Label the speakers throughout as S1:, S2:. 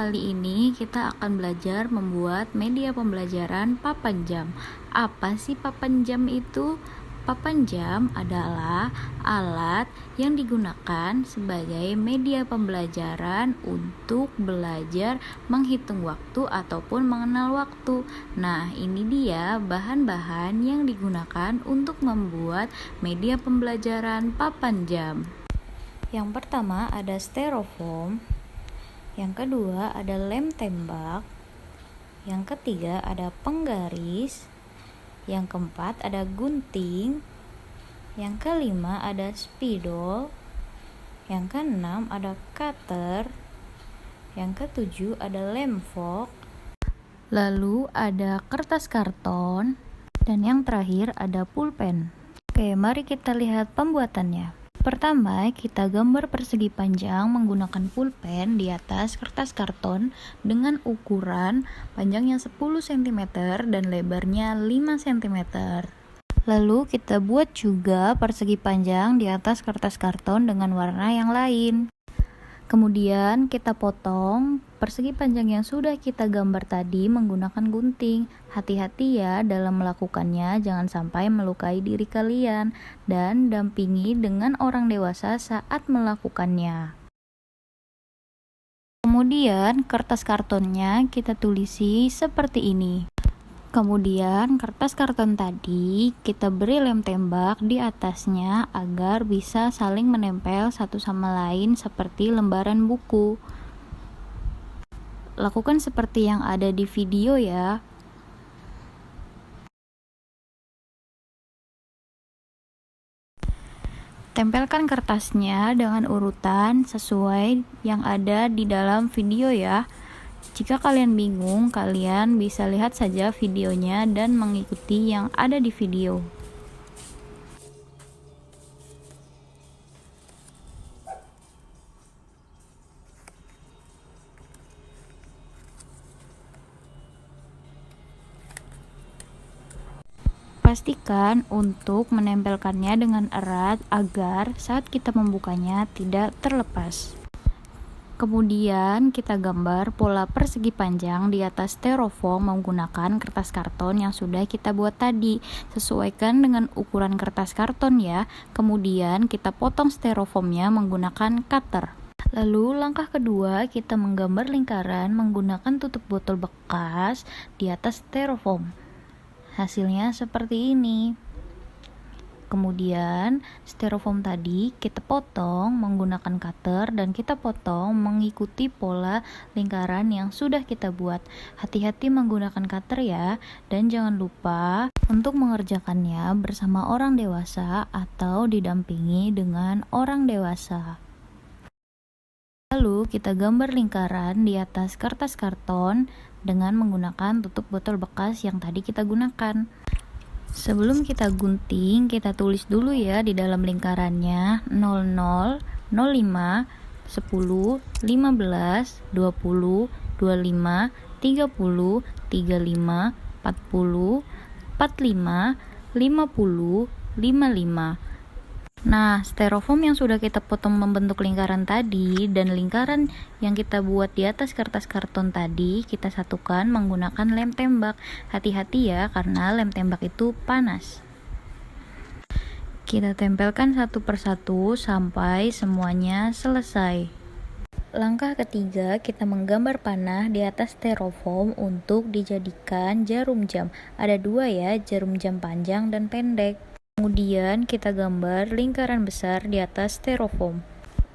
S1: kali ini kita akan belajar membuat media pembelajaran papan jam. Apa sih papan jam itu? Papan jam adalah alat yang digunakan sebagai media pembelajaran untuk belajar menghitung waktu ataupun mengenal waktu. Nah, ini dia bahan-bahan yang digunakan untuk membuat media pembelajaran papan jam. Yang pertama ada styrofoam. Yang kedua ada lem tembak. Yang ketiga ada penggaris. Yang keempat ada gunting. Yang kelima ada spidol. Yang keenam ada cutter. Yang ketujuh ada lem fork. Lalu ada kertas karton. Dan yang terakhir ada pulpen. Oke, mari kita lihat pembuatannya. Pertama, kita gambar persegi panjang menggunakan pulpen di atas kertas karton dengan ukuran panjangnya 10 cm dan lebarnya 5 cm. Lalu kita buat juga persegi panjang di atas kertas karton dengan warna yang lain. Kemudian kita potong persegi panjang yang sudah kita gambar tadi menggunakan gunting. Hati-hati ya dalam melakukannya, jangan sampai melukai diri kalian, dan dampingi dengan orang dewasa saat melakukannya. Kemudian kertas kartonnya kita tulisi seperti ini. Kemudian kertas karton tadi kita beri lem tembak di atasnya agar bisa saling menempel satu sama lain seperti lembaran buku. Lakukan seperti yang ada di video ya. Tempelkan kertasnya dengan urutan sesuai yang ada di dalam video ya. Jika kalian bingung, kalian bisa lihat saja videonya dan mengikuti yang ada di video. Pastikan untuk menempelkannya dengan erat agar saat kita membukanya tidak terlepas. Kemudian kita gambar pola persegi panjang di atas styrofoam menggunakan kertas karton yang sudah kita buat tadi. Sesuaikan dengan ukuran kertas karton ya. Kemudian kita potong styrofoamnya menggunakan cutter. Lalu langkah kedua, kita menggambar lingkaran menggunakan tutup botol bekas di atas styrofoam. Hasilnya seperti ini. Kemudian styrofoam tadi kita potong menggunakan cutter dan kita potong mengikuti pola lingkaran yang sudah kita buat. Hati-hati menggunakan cutter ya, dan jangan lupa untuk mengerjakannya bersama orang dewasa atau didampingi dengan orang dewasa. Lalu kita gambar lingkaran di atas kertas karton dengan menggunakan tutup botol bekas yang tadi kita gunakan. Sebelum kita gunting, kita tulis dulu ya di dalam lingkarannya 00, 05, 10, 15, 20, 25, 30, 35, 45, 40, 45, 50, 55. Nah, styrofoam yang sudah kita potong membentuk lingkaran tadi dan lingkaran yang kita buat di atas kertas karton tadi kita satukan menggunakan lem tembak. Hati-hati ya, karena lem tembak itu panas. Kita tempelkan satu persatu sampai semuanya selesai. Langkah ketiga, kita menggambar panah di atas styrofoam untuk dijadikan jarum jam. Ada dua ya, jarum jam panjang dan pendek. Kemudian kita gambar lingkaran besar di atas styrofoam.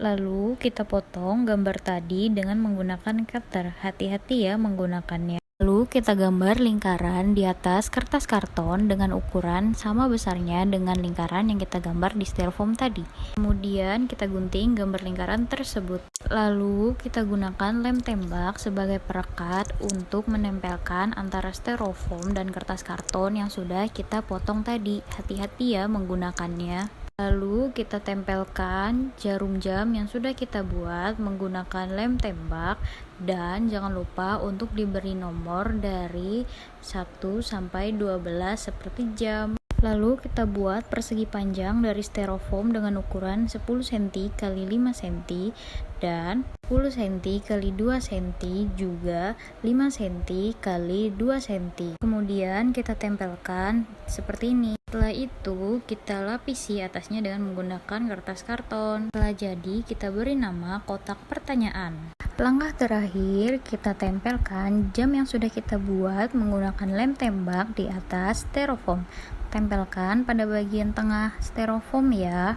S1: Lalu kita potong gambar tadi dengan menggunakan cutter. Hati-hati ya menggunakannya. Lalu kita gambar lingkaran di atas kertas karton dengan ukuran sama besarnya dengan lingkaran yang kita gambar di styrofoam tadi. Kemudian kita gunting gambar lingkaran tersebut. Lalu kita gunakan lem tembak sebagai perekat untuk menempelkan antara styrofoam dan kertas karton yang sudah kita potong tadi. Hati-hati ya menggunakannya. Lalu kita tempelkan jarum jam yang sudah kita buat menggunakan lem tembak, dan jangan lupa untuk diberi nomor dari 1 sampai 12 seperti jam. Lalu kita buat persegi panjang dari styrofoam dengan ukuran 10 cm x 5 cm dan 10 cm x 2 cm juga 5 cm x 2 cm. Kemudian kita tempelkan seperti ini. Setelah itu kita lapisi atasnya dengan menggunakan kertas karton. Setelah jadi, kita beri nama kotak pertanyaan. Langkah terakhir, kita tempelkan jam yang sudah kita buat menggunakan lem tembak di atas styrofoam. Tempelkan pada bagian tengah styrofoam ya.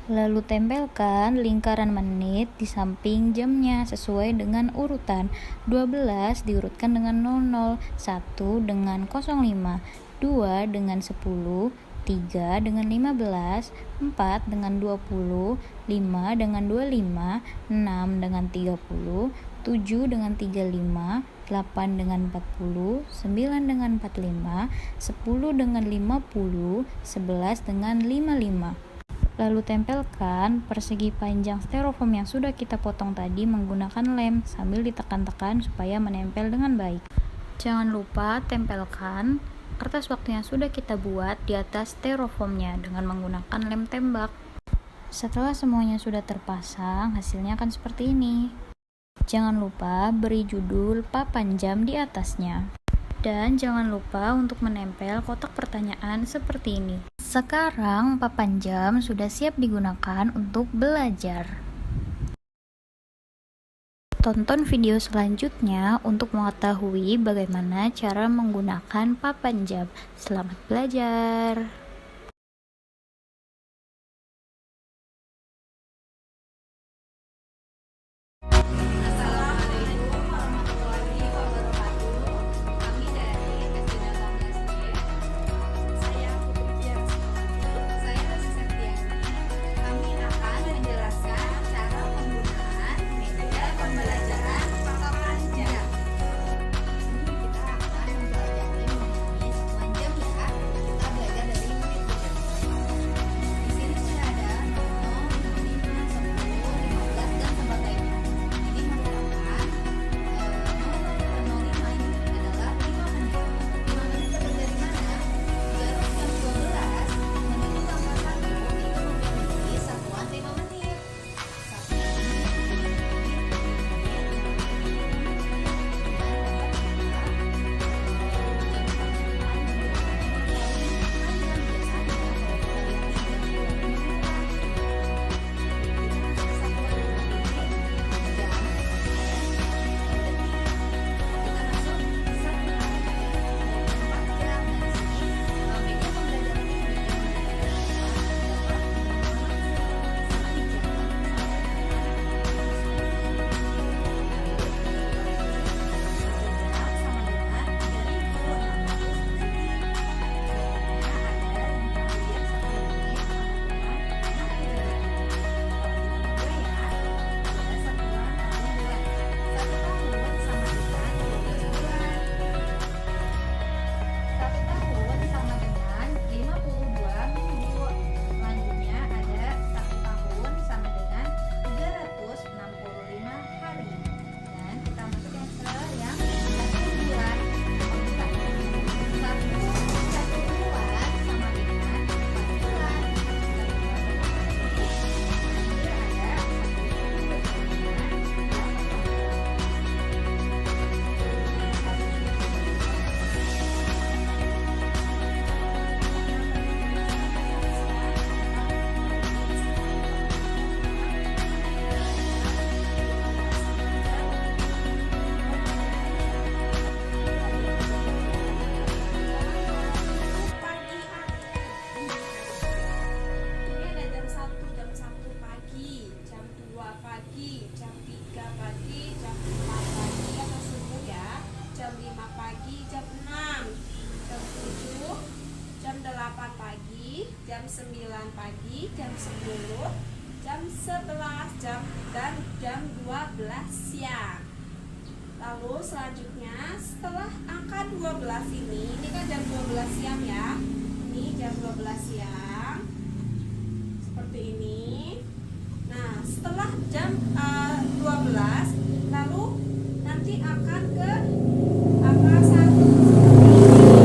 S1: Lalu tempelkan lingkaran menit di samping jamnya sesuai dengan urutan. 12 diurutkan dengan 00, 1 dengan 05, 2 dengan 10, 3 dengan 15, 4 dengan 20, 5 dengan 25, 6 dengan 30, 7 dengan 35, 8 dengan 40, 9 dengan 45, 10 dengan 50, 11 dengan 55. Lalu tempelkan persegi panjang styrofoam yang sudah kita potong tadi menggunakan lem sambil ditekan-tekan supaya menempel dengan baik. Jangan lupa tempelkan kertas waktu yang sudah kita buat di atas styrofoamnya dengan menggunakan lem tembak. Setelah semuanya sudah terpasang, hasilnya akan seperti ini. Jangan lupa beri judul papan jam di atasnya. Dan jangan lupa untuk menempel kotak pertanyaan seperti ini. Sekarang papan jam sudah siap digunakan untuk belajar. Tonton video selanjutnya untuk mengetahui bagaimana cara menggunakan papan jam. Selamat belajar!
S2: jam 9 pagi, jam 10, jam 11, dan jam 12 siang. Lalu selanjutnya setelah angka 12 ini kan jam 12 siang ya. Ini jam 12 siang. Seperti ini. Nah, setelah jam 12 lalu nanti akan ke angka 1 seperti ini.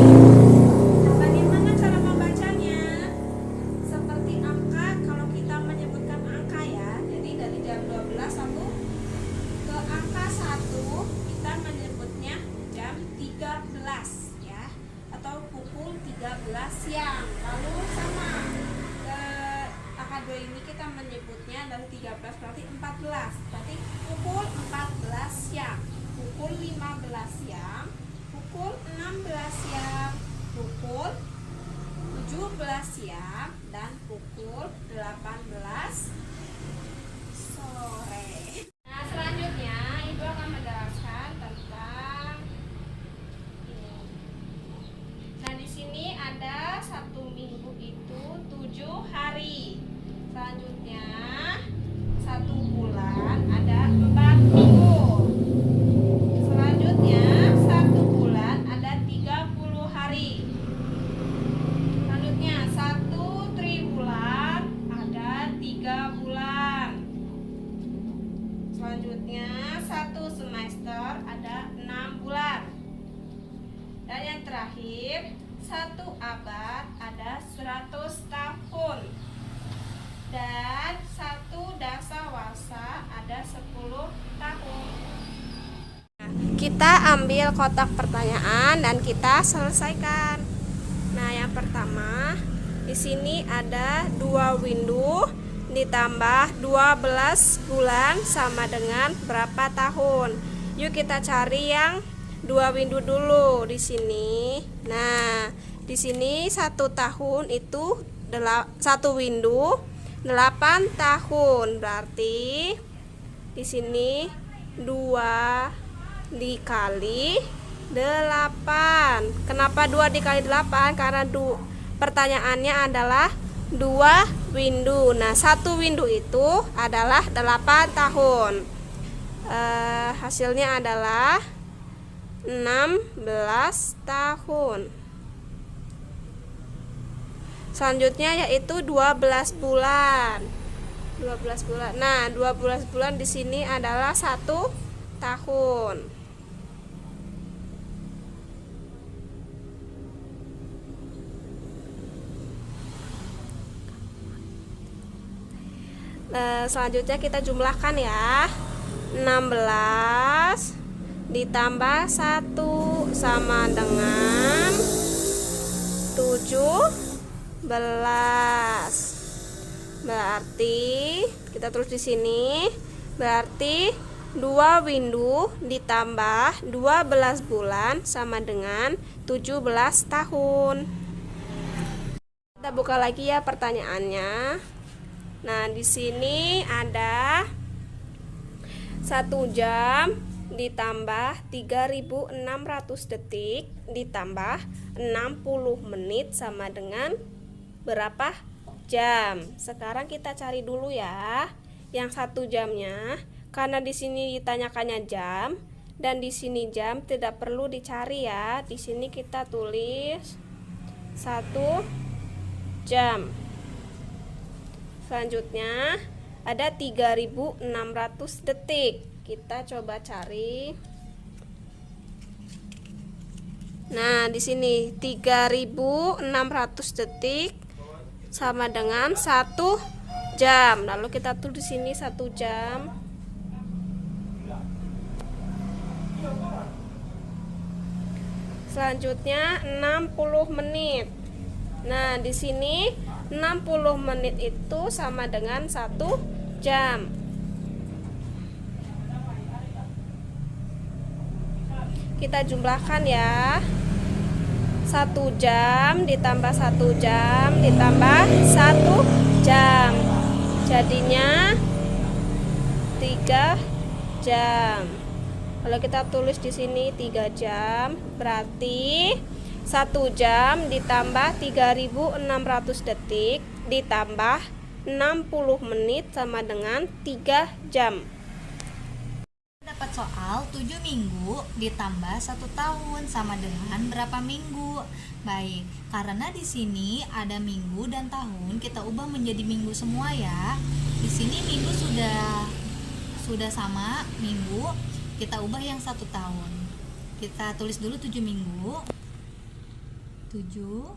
S2: Sampai siang. Lalu sama angka 2 ini kita menyebutnya adalah 13 berarti 14. Berarti pukul 14 siang, pukul 15 siang, pukul 16 siang, pukul 17 siang, dan pukul 18 sore. Nah, selanjutnya Ibu akan menjelaskan tentang ini. Nah, di sini ada 1 minggu itu 7 hari. Selanjutnya 1 bulan ada 4 minggu. Selanjutnya 1 bulan ada 30 hari. Selanjutnya 1 tribulan ada 3 bulan. Selanjutnya 1 semester ada 6 bulan. Dan yang terakhir 1 abad ada 100 tahun. Dan 1 dasawasa ada 10 tahun. Kita ambil kotak pertanyaan dan kita selesaikan. Nah, yang pertama di sini ada 2 window ditambah 12 bulan sama dengan berapa tahun. Yuk kita cari yang 2 window dulu di sini. Nah, di sini 1 tahun itu 1 window 8 tahun. Berarti di sini 2 dikali 8. Kenapa 2 dikali 8? Karena pertanyaannya adalah 2 window. Nah, 1 window itu adalah 8 tahun. Hasilnya adalah 16 tahun. Selanjutnya yaitu 12 bulan. 12 bulan. Nah, 12 bulan di sini adalah 1 tahun. Selanjutnya kita jumlahkan ya. 16 ditambah 1 sama dengan 17. Berarti kita terus di sini. Berarti 2 window ditambah 12 bulan sama dengan 17 tahun. Kita buka lagi ya pertanyaannya. Nah, di sini ada 1 jam ditambah 3600 detik ditambah 60 menit sama dengan berapa jam. Sekarang kita cari dulu ya yang 1 jamnya. Karena di sini ditanyakannya jam dan di sini jam, tidak perlu dicari ya. Di sini kita tulis 1 jam. Selanjutnya ada 3600 detik. Kita coba cari. Nah, di sini 3600 detik sama dengan 1 jam. Lalu kita tulis di sini 1 jam. Selanjutnya 60 menit. Nah, di sini 60 menit itu sama dengan 1 jam. Kita jumlahkan ya. 1 jam ditambah 1 jam ditambah 1 jam. Jadinya 3 jam. Kalau kita tulis di sini 3 jam, berarti 1 jam ditambah 3600 detik ditambah 60 menit sama dengan 3 jam.
S1: Dapat soal 7 minggu ditambah 1 tahun sama dengan berapa minggu? Baik, karena di sini ada minggu dan tahun, kita ubah menjadi minggu semua ya. Di sini minggu sudah sama minggu, kita ubah yang 1 tahun. Kita tulis dulu 7 minggu. 7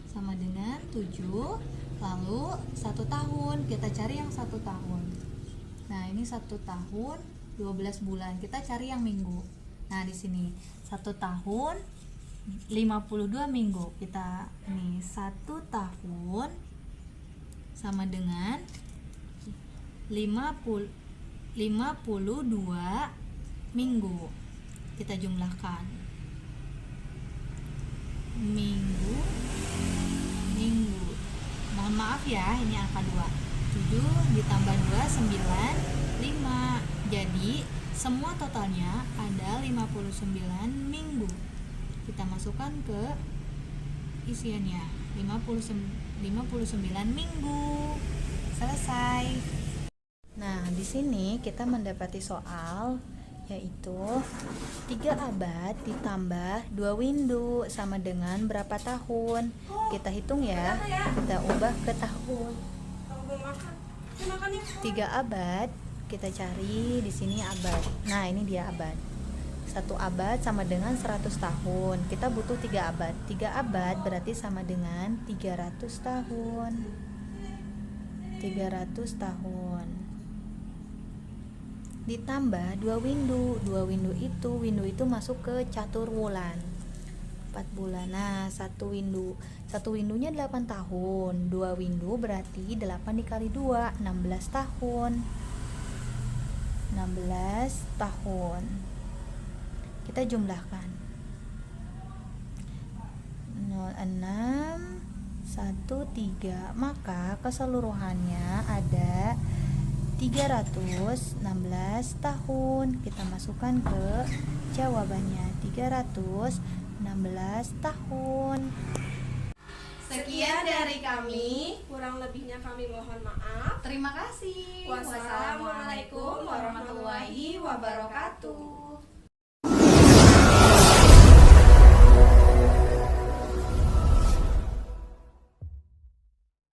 S1: sama dengan 7, lalu 1 tahun, kita cari yang 1 tahun. Nah, ini 1 tahun 12 bulan, kita cari yang minggu. Nah, di sini 1 tahun 52 minggu. Kita nih 1 tahun sama dengan 52 minggu. Kita jumlahkan. Minggu. Mohon maaf ya, ini angka 2. 7 ditambah 2 9, 5. Jadi semua totalnya ada 59 minggu. Kita masukkan ke isiannya. 59 minggu. Selesai. Nah, di sini kita mendapati soal yaitu 3 abad ditambah 2 windu sama dengan berapa tahun. Kita hitung ya, kita ubah ke tahun. 3 abad, kita cari di sini abad. Nah, ini dia abad. 1 abad sama dengan 100 tahun. Kita butuh 3 abad. 3 abad berarti sama dengan 300 tahun. 300 tahun. Ditambah 2 windu. 2 windu itu masuk ke catur wulan. 4 bulan. Nah, 1 windu. 1 windunya 8 tahun. 2 windu berarti 8 dikali 2, 16 tahun. 16 tahun. Kita jumlahkan. 06 13. Maka keseluruhannya ada 316 tahun. Kita masukkan ke jawabannya. 316 tahun.
S2: Sekian dari kami, kurang lebihnya kami mohon maaf.
S1: Terima kasih.
S2: Wassalamualaikum warahmatullahi wabarakatuh.